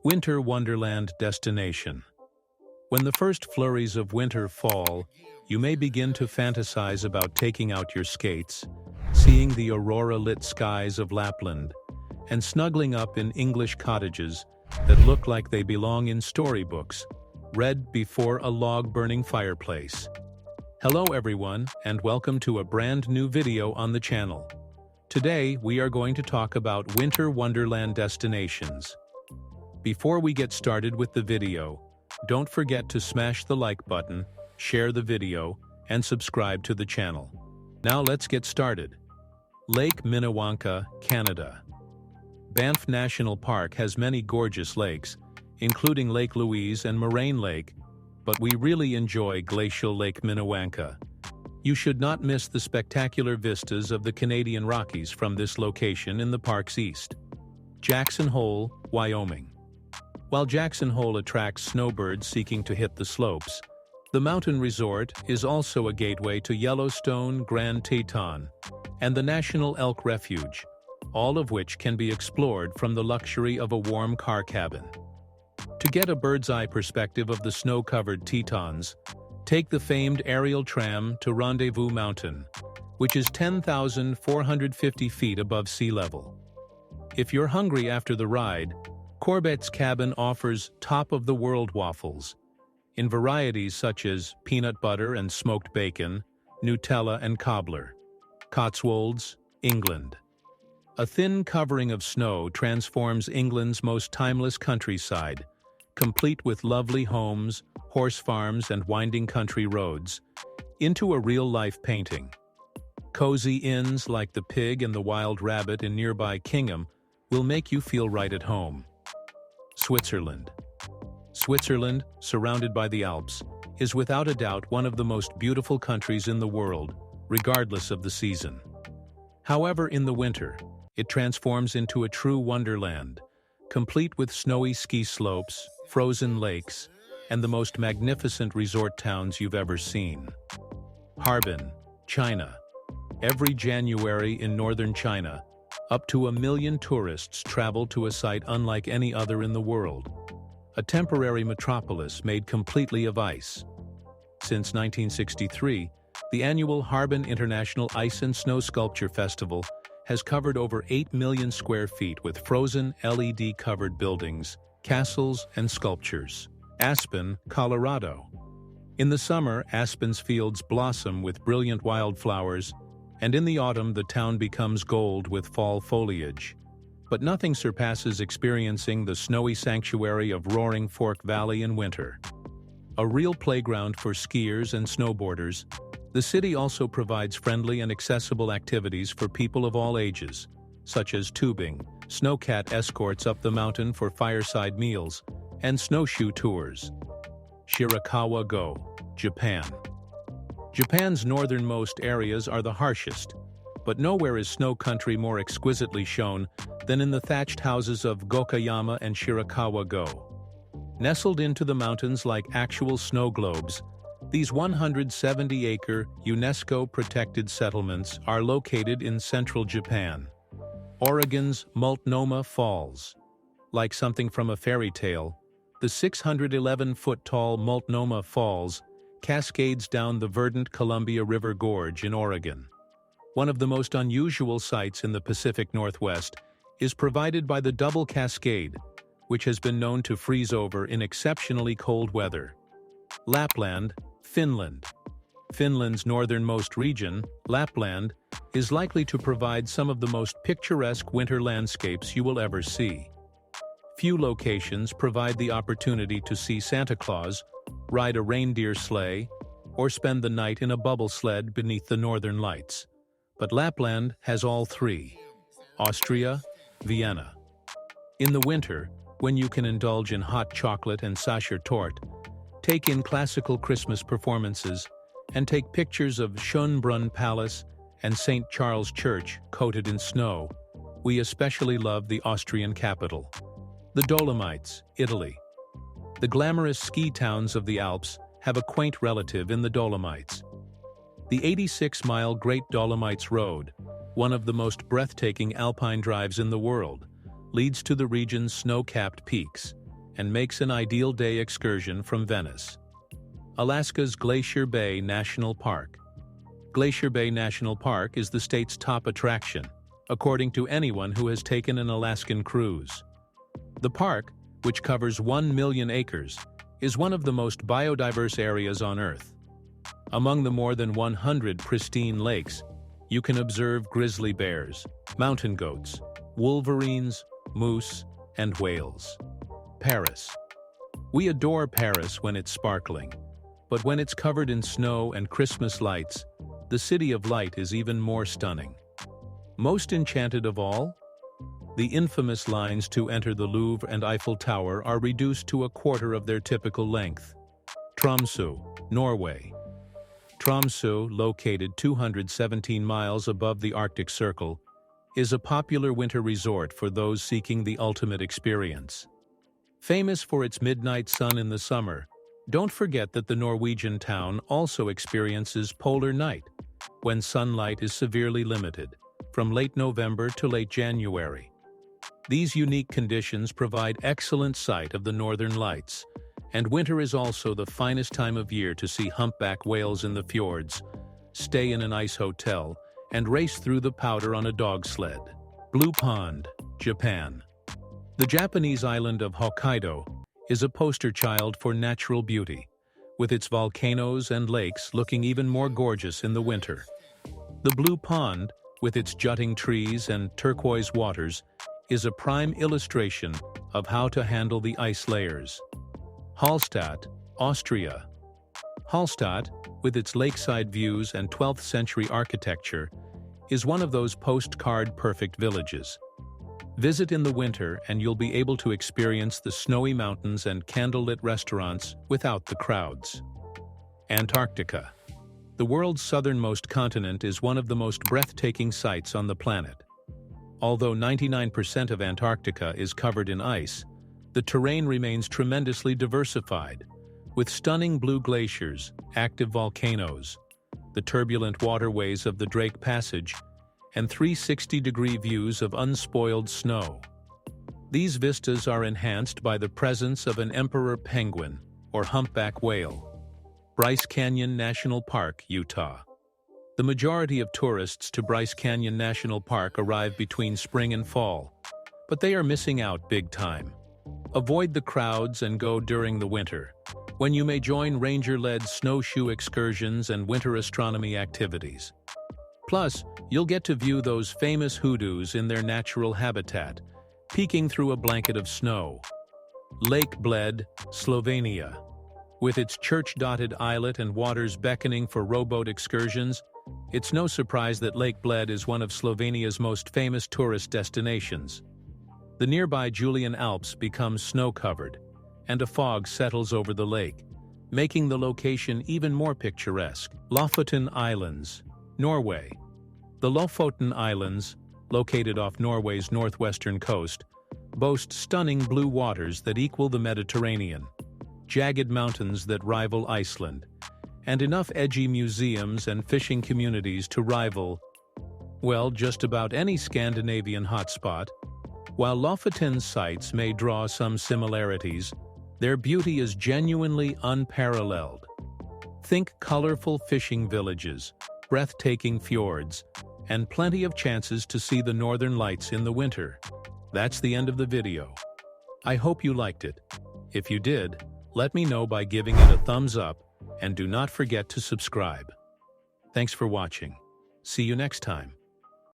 Winter Wonderland destination. When the first flurries of winter fall, you may begin to fantasize about taking out your skates, seeing the aurora-lit skies of Lapland, and snuggling up in English cottages that look like they belong in storybooks, read before a log-burning fireplace. Hello everyone, and welcome to a brand new video on the channel. Today, we are going to talk about Winter Wonderland destinations. Before we get started with the video, don't forget to smash the like button, share the video, and subscribe to the channel. Now let's get started. Lake Minnewanka, Canada. Banff National Park has many gorgeous lakes, including Lake Louise and Moraine Lake, but we really enjoy glacial Lake Minnewanka. You should not miss the spectacular vistas of the Canadian Rockies from this location in the park's east. Jackson Hole, Wyoming. While Jackson Hole attracts snowbirds seeking to hit the slopes, the mountain resort is also a gateway to Yellowstone, Grand Teton, and the National Elk Refuge, all of which can be explored from the luxury of a warm car cabin. To get a bird's-eye perspective of the snow-covered Tetons, take the famed aerial tram to Rendezvous Mountain, which is 10,450 feet above sea level. If you're hungry after the ride, Corbett's Cabin offers top-of-the-world waffles, in varieties such as peanut butter and smoked bacon, Nutella and cobbler. Cotswolds, England. A thin covering of snow transforms England's most timeless countryside, complete with lovely homes, horse farms, and winding country roads, into a real-life painting. Cozy inns like the Pig and the Wild Rabbit in nearby Kingham will make you feel right at home. Switzerland. Switzerland, surrounded by the Alps, is without a doubt one of the most beautiful countries in the world, regardless of the season. However, in the winter, it transforms into a true wonderland, complete with snowy ski slopes, frozen lakes, and the most magnificent resort towns you've ever seen. Harbin, China. Every January in northern China, up to 1 million tourists travel to a site unlike any other in the world, a temporary metropolis made completely of ice. Since 1963, the annual Harbin International Ice and Snow Sculpture Festival has covered over 8 million square feet with frozen LED-covered buildings, castles, and sculptures. Aspen, Colorado. In the summer, Aspen's fields blossom with brilliant wildflowers, and in the autumn the town becomes gold with fall foliage. But nothing surpasses experiencing the snowy sanctuary of Roaring Fork Valley in winter. A real playground for skiers and snowboarders, the city also provides friendly and accessible activities for people of all ages, such as tubing, snowcat escorts up the mountain for fireside meals, and snowshoe tours. Shirakawa-go, Japan. Japan's northernmost areas are the harshest, but nowhere is snow country more exquisitely shown than in the thatched houses of Gokayama and Shirakawa-go. Nestled into the mountains like actual snow globes, these 170-acre UNESCO-protected settlements are located in central Japan. Oregon's Multnomah Falls. Like something from a fairy tale, the 611-foot-tall Multnomah Falls cascades down the verdant Columbia River Gorge in Oregon. One of the most unusual sights in the Pacific Northwest is provided by the double cascade, which has been known to freeze over in exceptionally cold weather. Lapland, Finland. Finland's northernmost region, Lapland, is likely to provide some of the most picturesque winter landscapes you will ever see. Few locations provide the opportunity to see Santa Claus, ride a reindeer sleigh, or spend the night in a bubble sled beneath the northern lights. But Lapland has all three. Austria, Vienna. In the winter, when you can indulge in hot chocolate and Sachertorte, take in classical Christmas performances, and take pictures of Schönbrunn Palace and St. Charles Church coated in snow, we especially love the Austrian capital. The Dolomites, Italy. The glamorous ski towns of the Alps have a quaint relative in the Dolomites. The 86-mile Great Dolomites Road, one of the most breathtaking alpine drives in the world, leads to the region's snow-capped peaks, and makes an ideal day excursion from Venice. Alaska's Glacier Bay National Park. Glacier Bay National Park is the state's top attraction, according to anyone who has taken an Alaskan cruise. The park, which covers 1 million acres, is one of the most biodiverse areas on Earth. Among the more than 100 pristine lakes, you can observe grizzly bears, mountain goats, wolverines, moose, and whales. Paris. We adore Paris when it's sparkling, but when it's covered in snow and Christmas lights, the City of Light is even more stunning. Most enchanted of all? The infamous lines to enter the Louvre and Eiffel Tower are reduced to a quarter of their typical length. Tromsø, Norway. Tromsø, located 217 miles above the Arctic Circle, is a popular winter resort for those seeking the ultimate experience. Famous for its midnight sun in the summer, don't forget that the Norwegian town also experiences polar night, when sunlight is severely limited, from late November to late January. These unique conditions provide excellent sight of the northern lights, and winter is also the finest time of year to see humpback whales in the fjords, stay in an ice hotel, and race through the powder on a dog sled. Blue Pond, Japan. The Japanese island of Hokkaido is a poster child for natural beauty, with its volcanoes and lakes looking even more gorgeous in the winter. The Blue Pond, with its jutting trees and turquoise waters, is a prime illustration of how to handle the ice layers. Hallstatt, Austria. Hallstatt, with its lakeside views and 12th century architecture, is one of those postcard-perfect villages. Visit in the winter and you'll be able to experience the snowy mountains and candlelit restaurants without the crowds. Antarctica. The world's southernmost continent is one of the most breathtaking sights on the planet. Although 99% of Antarctica is covered in ice, the terrain remains tremendously diversified, with stunning blue glaciers, active volcanoes, the turbulent waterways of the Drake Passage, and 360-degree views of unspoiled snow. These vistas are enhanced by the presence of an emperor penguin, or humpback whale. Bryce Canyon National Park, Utah. The majority of tourists to Bryce Canyon National Park arrive between spring and fall, but they are missing out big time. Avoid the crowds and go during the winter, when you may join ranger-led snowshoe excursions and winter astronomy activities. Plus, you'll get to view those famous hoodoos in their natural habitat, peeking through a blanket of snow. Lake Bled, Slovenia. With its church-dotted islet and waters beckoning for rowboat excursions, it's no surprise that Lake Bled is one of Slovenia's most famous tourist destinations. The nearby Julian Alps become snow-covered, and a fog settles over the lake, making the location even more picturesque. Lofoten Islands, Norway. The Lofoten Islands, located off Norway's northwestern coast, boast stunning blue waters that equal the Mediterranean, jagged mountains that rival Iceland, and enough edgy museums and fishing communities to rival, well, just about any Scandinavian hotspot. While Lofoten's sights may draw some similarities, their beauty is genuinely unparalleled. Think colorful fishing villages, breathtaking fjords, and plenty of chances to see the northern lights in the winter. That's the end of the video. I hope you liked it. If you did, let me know by giving it a thumbs up, and do not forget to subscribe. Thanks for watching. See you next time.